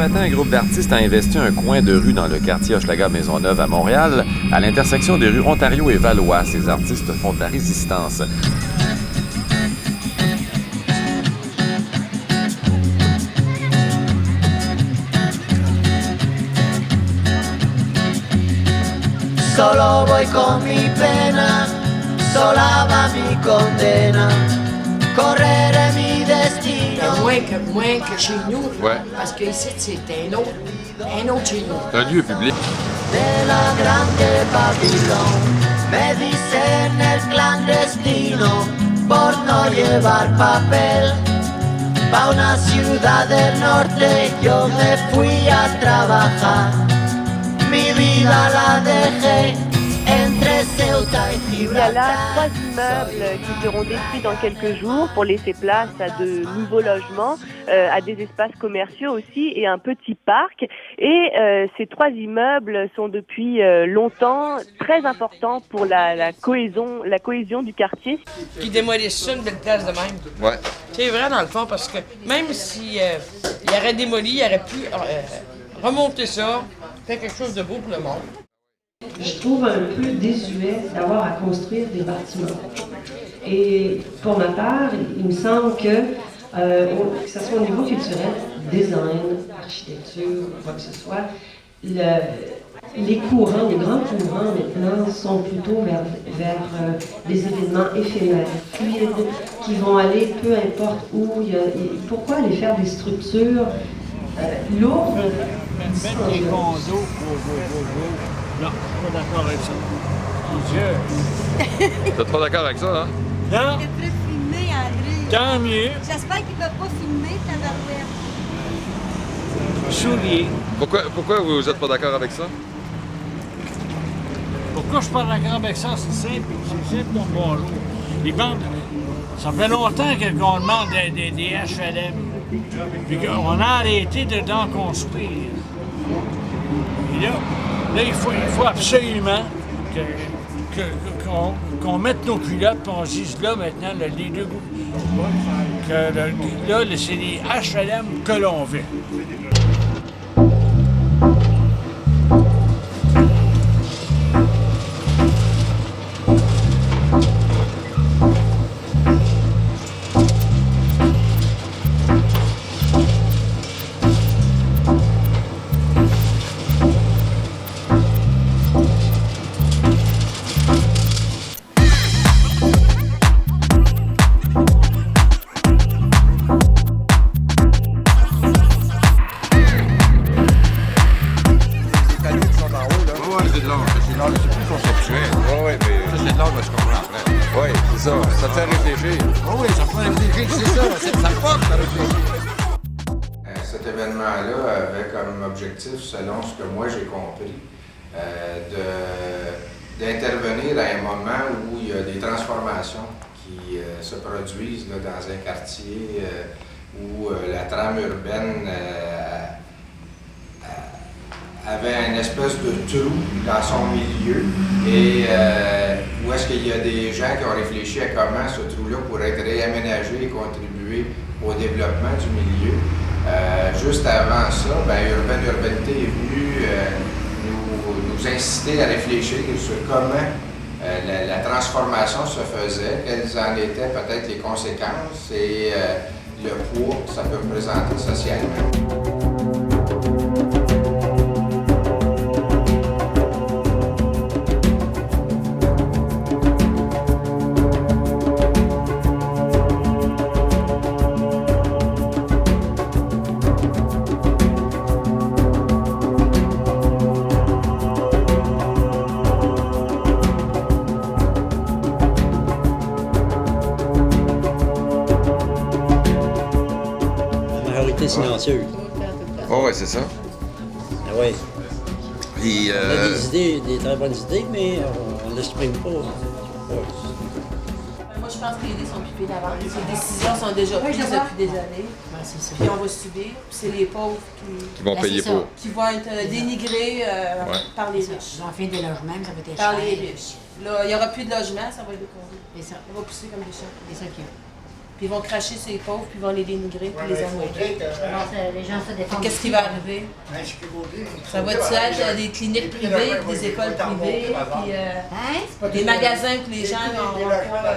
matin, un groupe d'artistes a investi un coin de rue dans le quartier Hochelaga-Maisonneuve à Montréal, à l'intersection des rues Ontario et Valois. Ces artistes font de la résistance. Solo voy con mi pena, sola va mi condena, correre mi destino. Moins que chez nous, Ouais. parce qu'ici, c'est un autre chez nous. C'est un lieu public. De la grande Babilón, me dicen el clandestino, por no llevar papel. Pa' una ciudad del norte yo me fui a trabajar. Mi vida la dejé entre Ceuta y Il y a là Gibraltar. 3 immeubles qui seront détruits dans quelques jours pour laisser place à de nouveaux logements, à des espaces commerciaux aussi et un petit parc. Et ces 3 immeubles sont depuis longtemps très importants pour la cohésion du quartier. Qui démolissent ça une belle place de même. Ouais. C'est vrai dans le fond, parce que même si il aurait démoli, il aurait pu remonter ça, faire quelque chose de beau pour le monde. Je trouve un peu désuet d'avoir à construire des bâtiments. Et pour ma part, il me semble que ce soit au niveau culturel, design, architecture, quoi que ce soit, les courants, les grands courants maintenant sont plutôt vers des événements éphémères, fluides, qui vont aller peu importe où. Pourquoi aller faire des structures lourdes? Mettre des condos non, je suis pas d'accord avec ça. Mon Dieu. T'es pas d'accord avec ça, hein? Non, Tu peux filmer, André. tant mieux. J'espère qu'ils ne peuvent pas filmer ta barouette. Souliers. Pourquoi vous êtes pas d'accord avec ça? Pourquoi je suis pas d'accord avec ça? C'est simple comme bonjour. Les bandes, ça fait longtemps qu'on demande des HLM. Puis qu'on a arrêté d'en construire. Et là, il faut absolument qu'on mette nos culottes et on se dise là maintenant, les deux bouts, que là, c'est les HLM que l'on veut. Cet événement-là avait comme objectif, selon ce que moi j'ai compris, d'intervenir à un moment où il y a des transformations qui se produisent là, dans un quartier où la trame urbaine avait une espèce de trou dans son milieu et où est-ce qu'il y a des gens qui ont réfléchi à comment ce trou-là pourrait être réaménagé et contribuer au développement du milieu. Juste avant ça, Urbanité est venue nous inciter à réfléchir sur comment la transformation se faisait, quelles en étaient peut-être les conséquences et le poids que ça peut représenter socialement. Silencieuse. Oh, ouais, c'est ça. Ah oui. Puis, On a des idées, des très bonnes idées, mais on ne l'exprime pas. Ouais. Moi, je pense que les idées sont pipées d'avance. Les décisions sont déjà prises depuis des années. Puis on va subir. C'est les pauvres qui vont payer pour. Qui vont être dénigrés par les riches. Ils ont fait des logements, ça va être Par cher. les riches. Là, il n'y aura plus de logement, ça va être des condos. C'est ça. On va pousser comme des chiens. C'est ça qu'il y a. Puis ils vont cracher sur les pauvres, puis ils vont les dénigrer, puis les amoindrir. Les gens se défendent. Qu'est-ce qui va arriver? Ça va-tu être des cliniques privées, des écoles privées, puis des magasins que les gens n'auront pas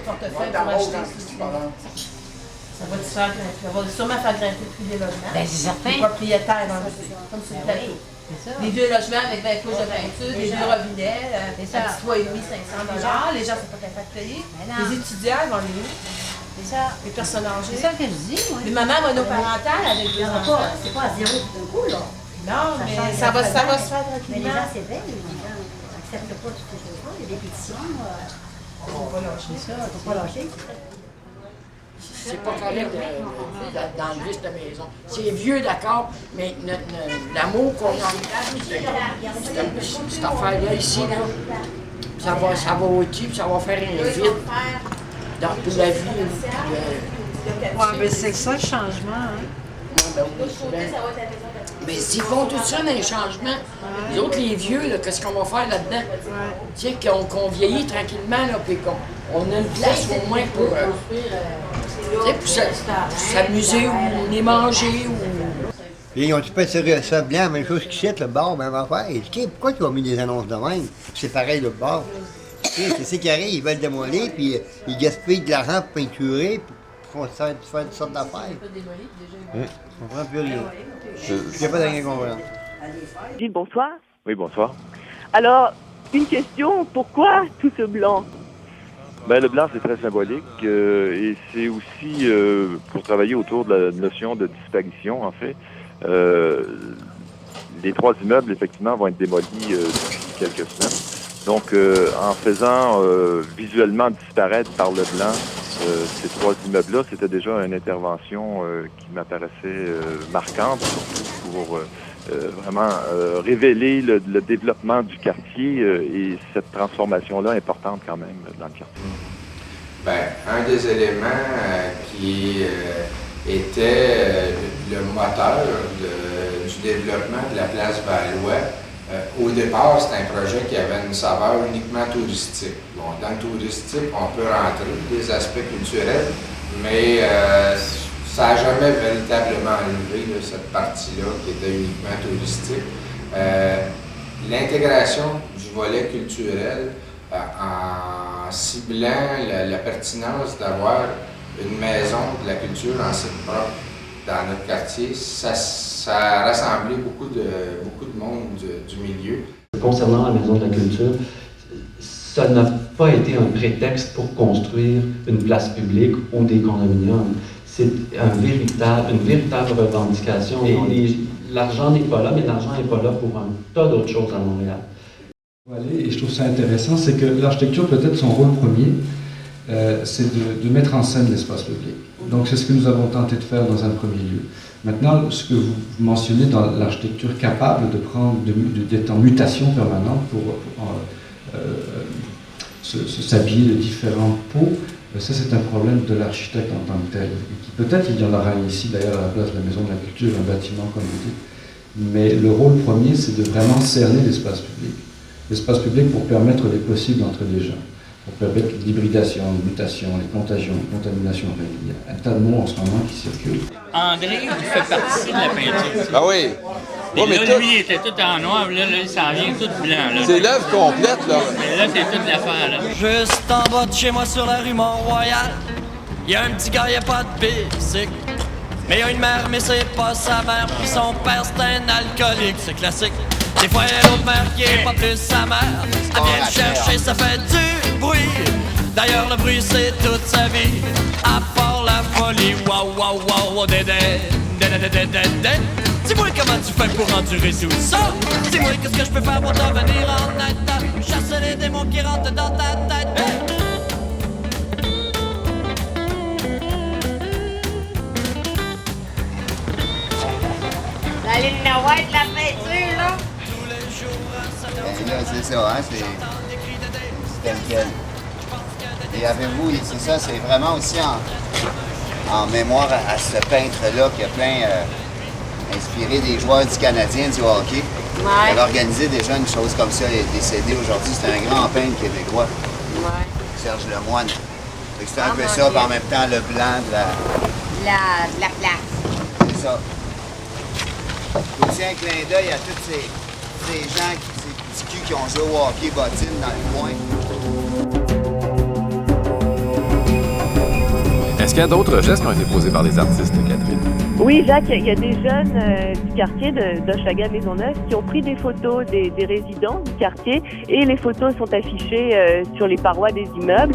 portefeuille pour acheter? Ça va sûrement faire grimper plus les logements. Ben, c'est certain. Les propriétaires, comme sur le plateau. Les vieux logements avec 20 couches de peinture, des vieux robinets, un petit toit et demi, 500 $. Les gens ne sont pas capables de payer. Les étudiants vont les où? C'est ça. Les personnes âgées. C'est ça que je dis, moi. Les mamans monoparentales avec des enfants. C'est pas à zéro tout d'un coup, là. Non, mais ça va se faire tranquillement. Mais les gens s'éveillent, les gens n'acceptent pas toutes ces choses-là. Il y a des pétitions. Il ne faut pas lâcher ça, il ne faut pas lâcher. C'est pas correct d'enlever cette maison. C'est vieux, d'accord, mais l'amour qu'on a, cette affaire-là ici, là, ça va au-dessus, ça va faire un vide dans toute la vie. Oui, mais c'est ça le changement. Hein? Mais s'ils font tout ça dans les changements, les autres, les vieux, là, qu'est-ce qu'on va faire là-dedans? Tu sais, qu'on vieillit tranquillement, là, puis qu'on a une place au moins pour s'amuser ou les manger. Ils ont-tu fait ça blanc, même chose qu'ici, le bar, même affaire. Pourquoi tu as mis des annonces de même? C'est pareil, le bar. C'est ce qui arrive, ils veulent démolir, puis ils gaspillent de l'argent pour peinturer, puis font faire toutes sortes d'affaires. Je comprends plus rien. Je ne sais pas de rien comprendre. Gilles, bonsoir. Oui, bonsoir. Alors, une question, pourquoi tout ce blanc? Ben, le blanc, c'est très symbolique et c'est aussi pour travailler autour de la notion de disparition, en fait. Les 3 immeubles, effectivement, vont être démolis d'ici quelques semaines. Donc, en faisant visuellement disparaître par le blanc ces 3 immeubles-là, c'était déjà une intervention qui m'apparaissait marquante, surtout pour vraiment révéler le développement du quartier et cette transformation-là importante quand même dans le quartier. Bien, un des éléments qui était le moteur du développement de la place Valois, au départ, c'était un projet qui avait une saveur uniquement touristique. Bon, dans le touristique, on peut rentrer des aspects culturels, mais ça n'a jamais véritablement enlevé cette partie-là qui était uniquement touristique. L'intégration du volet culturel en ciblant la pertinence d'avoir une maison de la culture en site propre dans notre quartier, ça a rassemblé beaucoup de monde du milieu. Concernant la Maison de la Culture, ça n'a pas été un prétexte pour construire une place publique ou des condominiums. C'est une véritable revendication. Et l'argent n'est pas là, mais l'argent n'est pas là pour un tas d'autres choses à Montréal. Et je trouve ça intéressant, c'est que l'architecture, peut-être son rôle premier, c'est de mettre en scène l'espace public. Donc c'est ce que nous avons tenté de faire dans un premier lieu. Maintenant, ce que vous mentionnez dans l'architecture capable d'être en mutation permanente pour s'habiller de différentes peaux, ça c'est un problème de l'architecte en tant que tel. Peut-être il y en aura ici d'ailleurs à la place de la Maison de la Culture, un bâtiment comme vous dites. Mais le rôle premier, c'est de vraiment cerner l'espace public. L'espace public pour permettre les possibles entre les gens, pour permettre l'hybridation, les mutations, les contagions, les contaminations. Il y a un tas de mots en ce moment qui circulent. André, il fait partie de la peinture. Ah oui! Et là, lui, il était tout en noir, là, ça en vient tout blanc. C'est l'œuvre complète, là. Mais là, c'est toute l'affaire, là. Juste en bas de chez moi, sur la rue Mont-Royal, il y a un petit gars, il a pas de bicycle. Mais il y a une mère, mais c'est pas sa mère. Puis son père, c'est un alcoolique, c'est classique. Des fois, il y a l'autre mère qui est pas plus sa mère. Elle vient le chercher, ça fait du bruit. D'ailleurs, le bruit, c'est toute sa vie. À part la folie, waouh, waouh, waouh, dédé, dédé, dédé, dédé. Dis-moi comment tu fais pour endurer tout ça. Dis-moi qu'est-ce que je peux faire pour devenir en aide. Chasser les démons qui rentrent dans ta tête. Hey! La ligne white, la peinture, là. Et là, c'est ça, hein, c'est tel quel. Et avez-vous, c'est ça, c'est vraiment aussi en mémoire à ce peintre-là qui a plein inspiré des joueurs du Canadien, du hockey. Ouais. Il avait organisé déjà une chose comme ça, il est décédé aujourd'hui, c'est un grand peintre québécois. Ouais. Serge Lemoine. Fait que c'est un peu ça, puis en même temps, le blanc de La place. C'est ça. Aussi un clin d'œil à tous ces gens, ces petits culs qui ont joué au hockey bottine dans le coin. Est-ce qu'il y a d'autres gestes qui ont été posés par les artistes, Catherine? Oui, Jacques, il y a des jeunes du quartier d'Hochelaga Maisonneuve qui ont pris des photos des résidents du quartier et les photos sont affichées sur les parois des immeubles.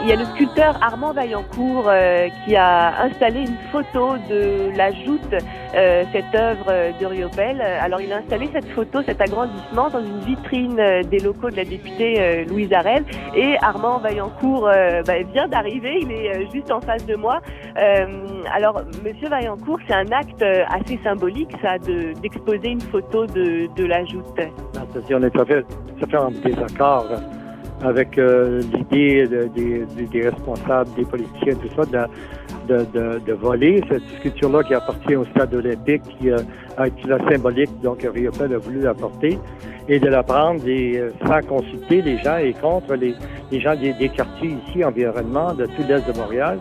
Il y a le sculpteur Armand Vaillancourt qui a installé une photo de la joute, cette œuvre de Riopelle. Alors il a installé cette photo, cet agrandissement, dans une vitrine des locaux de la députée Louise Arel. Et Armand Vaillancourt vient d'arriver, il est juste en face de moi. Alors Monsieur Vaillancourt, c'est un acte assez symbolique, ça, d'exposer une photo de la joute. On est tout à fait en désaccord avec l'idée des responsables, des politiciens, tout ça, de voler cette sculpture-là qui appartient au stade olympique, qui a été la symbolique, donc Riopelle a voulu l'apporter, et de la prendre sans consulter les gens et contre les gens des quartiers ici, environnement, de tout l'est de Montréal.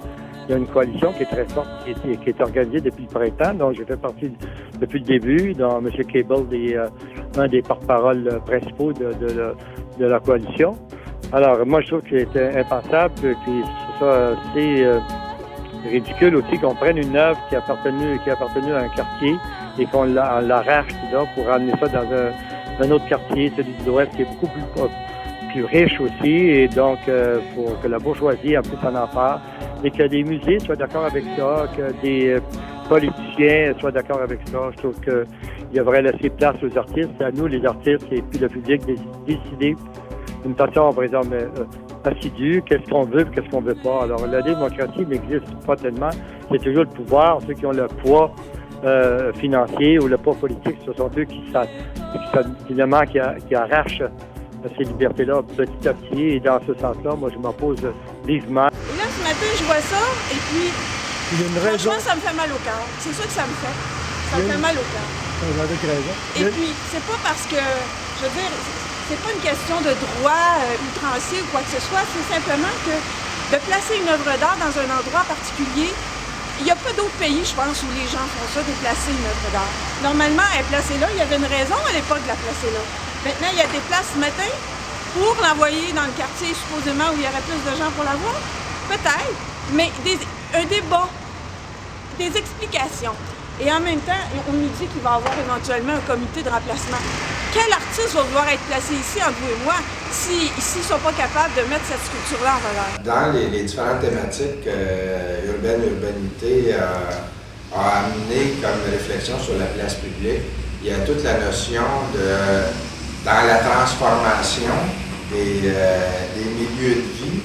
Il y a une coalition qui est très forte, qui est organisée depuis le printemps, dont j'ai fait partie depuis le début, dont M. Cable est un des porte-parole principaux de la coalition. Alors, moi, je trouve que c'est impensable, puis c'est ridicule aussi qu'on prenne une œuvre qui a appartenu à un quartier et qu'on l'arrache là pour ramener ça dans un autre quartier, celui de l'Ouest, qui est beaucoup plus riche aussi, et donc pour que la bourgeoisie en plus en empare, et que les musées soient d'accord avec ça, que des politiciens soient d'accord avec ça. Je trouve qu'il devrait laisser place aux artistes, à nous les artistes, et puis le public décider d'une façon, par exemple, assidue, qu'est-ce qu'on veut et qu'est-ce qu'on veut pas. Alors, la démocratie n'existe pas tellement. C'est toujours le pouvoir, ceux qui ont le poids financier ou le poids politique, ce sont eux qui arrachent ces libertés-là petit à petit. Et dans ce sens-là, moi, je m'oppose vivement. Et là, ce matin, je vois ça, et puis, franchement, ça me fait mal au cœur. C'est ça que ça me fait. Ça me fait mal au cœur. Avec raison. Et puis, c'est pas parce que, je veux dire, c'est pas une question de droit outrancier ou quoi que ce soit, c'est simplement que de placer une œuvre d'art dans un endroit particulier, il n'y a pas d'autres pays, je pense, où les gens font ça, de placer une œuvre d'art. Normalement, elle est placée là, il y avait une raison à l'époque de la placer là. Maintenant, il y a des places ce matin pour l'envoyer dans le quartier, supposément, où il y aurait plus de gens pour la voir. Peut-être, mais un débat, des explications. Et en même temps, on nous dit qu'il va y avoir éventuellement un comité de remplacement. Quel artiste va devoir être placé ici, entre vous et moi, s'ils ne sont pas capables de mettre cette sculpture-là en valeur? Dans les différentes thématiques urbanité a amené comme réflexion sur la place publique, il y a toute la notion dans la transformation des milieux de vie,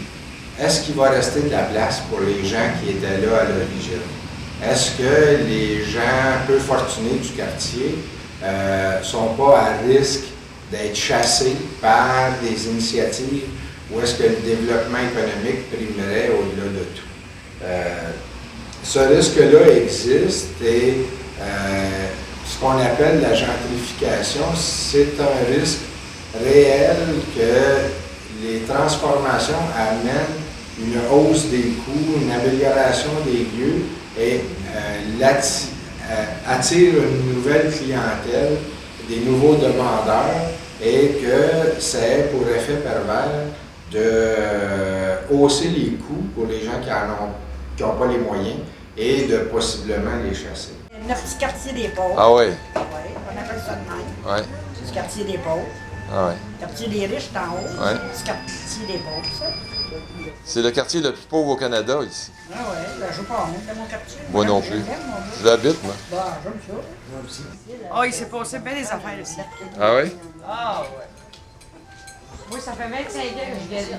est-ce qu'il va rester de la place pour les gens qui étaient là à l'origine? Est-ce que les gens peu fortunés du quartier ne sont pas à risque d'être chassés par des initiatives ou est-ce que le développement économique primerait au-delà de tout? Ce risque-là existe et ce qu'on appelle la gentrification, c'est un risque réel que les transformations amènent une hausse des coûts, une amélioration des lieux et attire une nouvelle clientèle, des nouveaux demandeurs et que ça ait pour effet pervers de hausser les coûts pour les gens qui n'ont pas les moyens et de possiblement les chasser. Le petit quartier des pauvres. Ah oui? Oui, on appelle ça de même. Oui. C'est le quartier des pauvres. Ah oui. Le quartier des riches, c'est en haut. Ouais. C'est le quartier des pauvres, ça. C'est le quartier le plus pauvre au Canada, ici. Ah ouais, ben, je veux pas en mettre dans mon quartier. Moi non plus. Je l'habite, moi. Bah, j'aime ça. Moi aussi. Oh, il s'est passé bien des affaires ici. Ah oui? Ah ouais. Moi, ça fait 25 ans que je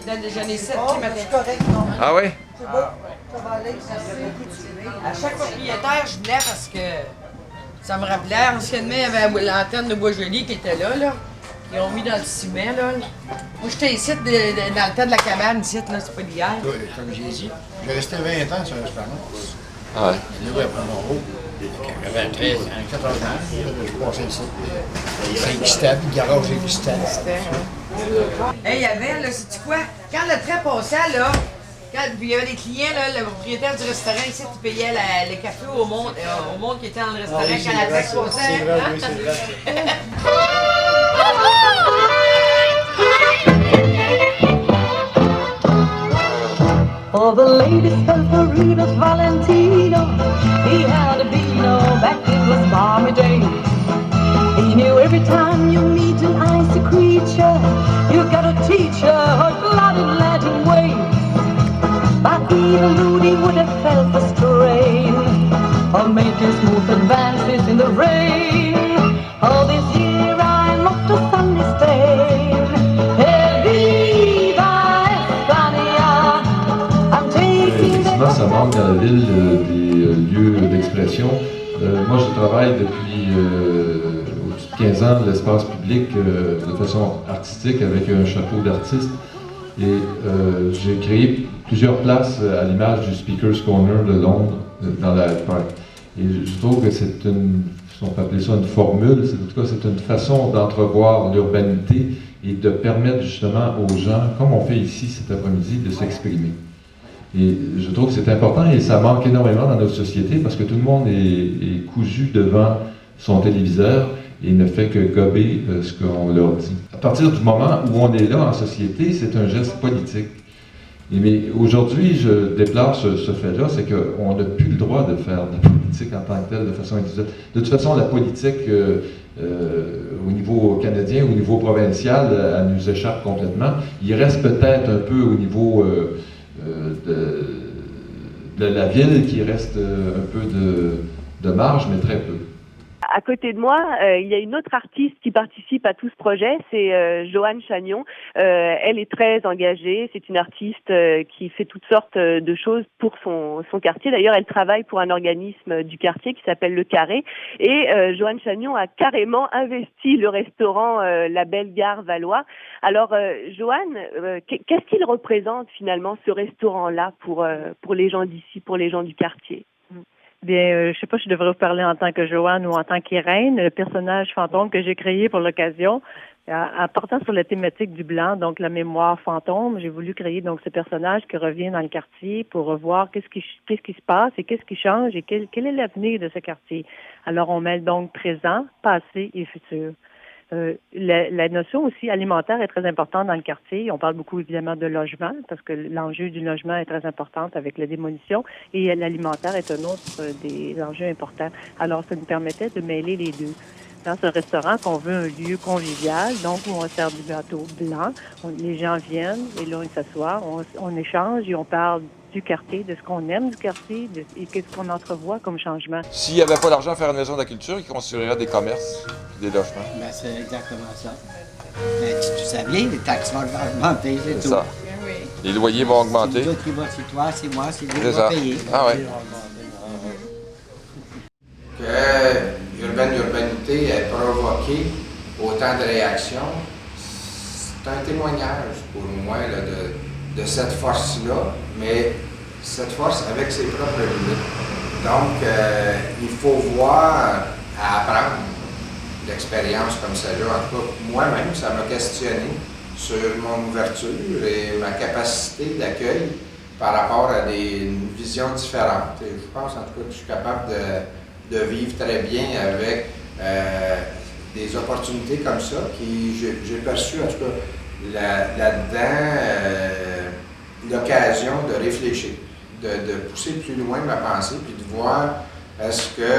viens de déjeuner ici. C'est correct, non? Ah oui? C'est beau. Ça va aller, ça fait beaucoup de tirer. À chaque propriétaire, je venais parce que ça me rappelait. Anciennement, il y avait l'antenne de Bois-Joli qui était là. Ils ont mis dans le ciment. Là. Moi, j'étais ici dans le temps de la cabane, ici, là, c'est pas d'hier. Oui, comme j'ai dit, j'ai resté 20 ans sur l'espérance. Ah ouais? Oui, après mon haut. J'avais 13 ans, 14 ans, je passais ici. Ça existait, puis le garage existait. Hey, il y avait, là, sais-tu quoi? Quand le train passait, là, il y avait des clients, là, le propriétaire du restaurant ici, qui payait le café au monde qui était dans le restaurant oui, quand la train passait. C'est vrai, oui, c'est vrai. For the latest Valerinos Valentino, he had a Beano back in the balmy days. He knew every time you meet an icy creature, you gotta teach her hot-blooded Latin ways. But even Rudy would have felt the strain of making smooth advances in the rain. All this year I looked to Sunday Spain. Hey, viva España! I'm taking Effectivement, ça manque dans la ville des lieux d'expression. Moi, je travaille depuis au-dessus de 15 ans de l'espace public de façon artistique avec un chapeau d'artiste. Et j'ai créé plusieurs places à l'image du Speaker's Corner de Londres, dans la Hyde Park. Et je trouve que c'est une, si on peut appeler ça une formule, en tout cas c'est une façon d'entrevoir l'urbanité et de permettre justement aux gens, comme on fait ici cet après-midi, de s'exprimer. Et je trouve que c'est important et ça manque énormément dans notre société parce que tout le monde est cousu devant son téléviseur et ne fait que gober ce qu'on leur dit. À partir du moment où on est là en société, c'est un geste politique. Mais aujourd'hui, je déplore ce fait-là, c'est qu'on n'a plus le droit de faire de la politique en tant que telle de façon individuelle. De toute façon, la politique au niveau canadien, au niveau provincial, elle nous échappe complètement. Il reste peut-être un peu au niveau de la ville qui reste un peu de marge, mais très peu. À côté de moi, il y a une autre artiste qui participe à tout ce projet, c'est Joanne Chagnon. Elle est très engagée, c'est une artiste qui fait toutes sortes de choses pour son quartier. D'ailleurs, elle travaille pour un organisme du quartier qui s'appelle Le Carré. Et Joanne Chagnon a carrément investi le restaurant La Belle Gare Valois. Alors, Joanne, qu'est-ce qu'il représente finalement ce restaurant-là pour les gens d'ici, pour les gens du quartier? Bien, je sais pas si je devrais vous parler en tant que Joanne ou en tant qu'Irène, le personnage fantôme que j'ai créé pour l'occasion. En partant sur la thématique du blanc, donc la mémoire fantôme, j'ai voulu créer donc ce personnage qui revient dans le quartier pour revoir qu'est-ce qui se passe et qu'est-ce qui change et quel est l'avenir de ce quartier. Alors, on mêle donc présent, passé et futur. La notion aussi alimentaire est très importante dans le quartier. On parle beaucoup évidemment de logement parce que l'enjeu du logement est très important avec la démolition et l'alimentaire est un autre des enjeux importants. Alors ça nous permettait de mêler les deux. Dans ce restaurant qu'on veut un lieu convivial, donc où on sert du gâteau blanc, les gens viennent et là ils s'assoient, on échange et on parle du quartier, de ce qu'on aime du quartier et qu'est-ce qu'on entrevoit comme changement. S'il n'y avait pas l'argent à faire une maison de la culture, il construirait des commerces et des logements. Ben, c'est exactement ça. Ben, tu savais, les taxes vont augmenter, c'est tout. Ça. Les loyers vont augmenter. C'est toi qui vas, c'est toi, c'est moi, c'est lui C'est qui va ça. payer. Ah ouais. Que l'urbanité ait provoqué autant de réactions, c'est un témoignage pour moi là, de cette force-là, mais cette force avec ses propres limites. Donc, il faut voir à apprendre l'expérience comme celle-là. En tout cas, moi-même, ça m'a questionné sur mon ouverture et ma capacité d'accueil par rapport à une vision différente. Et je pense en tout cas que je suis capable de vivre très bien avec des opportunités comme ça qui, j'ai perçu en tout cas là-dedans l'occasion de réfléchir, de pousser plus loin ma pensée puis de voir est-ce que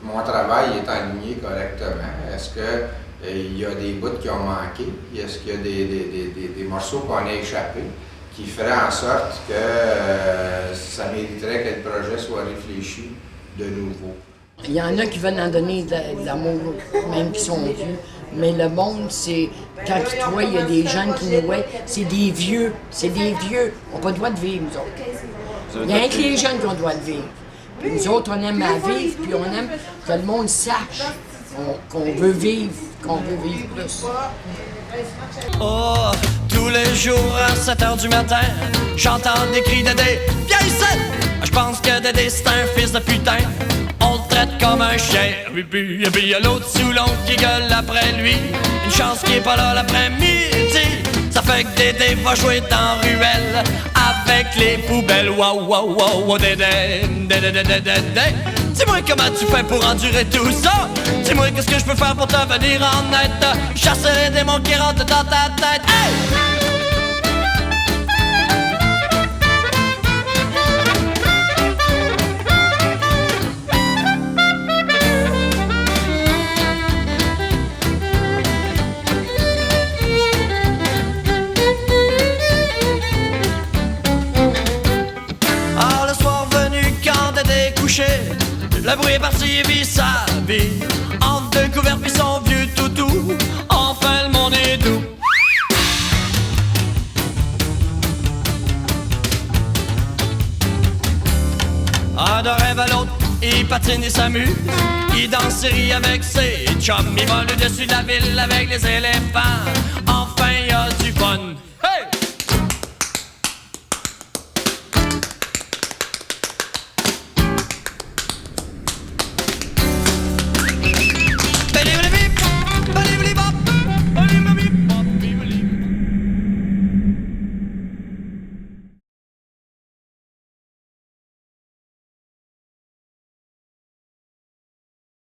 mon travail est aligné correctement, est-ce qu'il y a des bouts qui ont manqué, est-ce qu'il y a des morceaux qu'on a échappés, qui feraient en sorte que ça mériterait que le projet soit réfléchi de nouveau. Il y en a qui veulent en donner de l'amour, même qui sont vieux. Mais le monde, c'est quand ils te voient, il y a des jeunes qui nous voient, c'est des vieux. On n'a pas le droit de vivre, nous autres. Il y a rien que les jeunes qui ont le droit de vivre. Puis nous autres, on aime à vivre, puis on aime que le monde sache qu'on veut vivre plus. Oh, tous les jours à 7h du matin, j'entends des cris de Dédé. Viens ici! Je pense que Dédé c'est un fils de putain. On le traite comme un chien. Et puis y a l'autre sous l'oncle qui gueule après lui. Une chance qu'il est pas là l'après-midi. Ça fait que Dédé va jouer dans ruelle avec les poubelles. Wow, wow, wow, wow, Dédé, Dédé, Dédé, Dédé. Dis-moi comment tu fais pour endurer tout ça. Dis-moi qu'est-ce que je peux faire pour te venir en aide. Chasser les démons qui rentrent dans ta tête. Hey! Le bruit est parti et vit sa vie. Entre deux couverts pis son vieux toutou. Enfin le monde est doux. Un de rêve à l'autre, il patine et s'amuse. Il danse et rit avec ses chums. Il vole au-dessus de la ville avec les éléphants. Enfin y a du fun.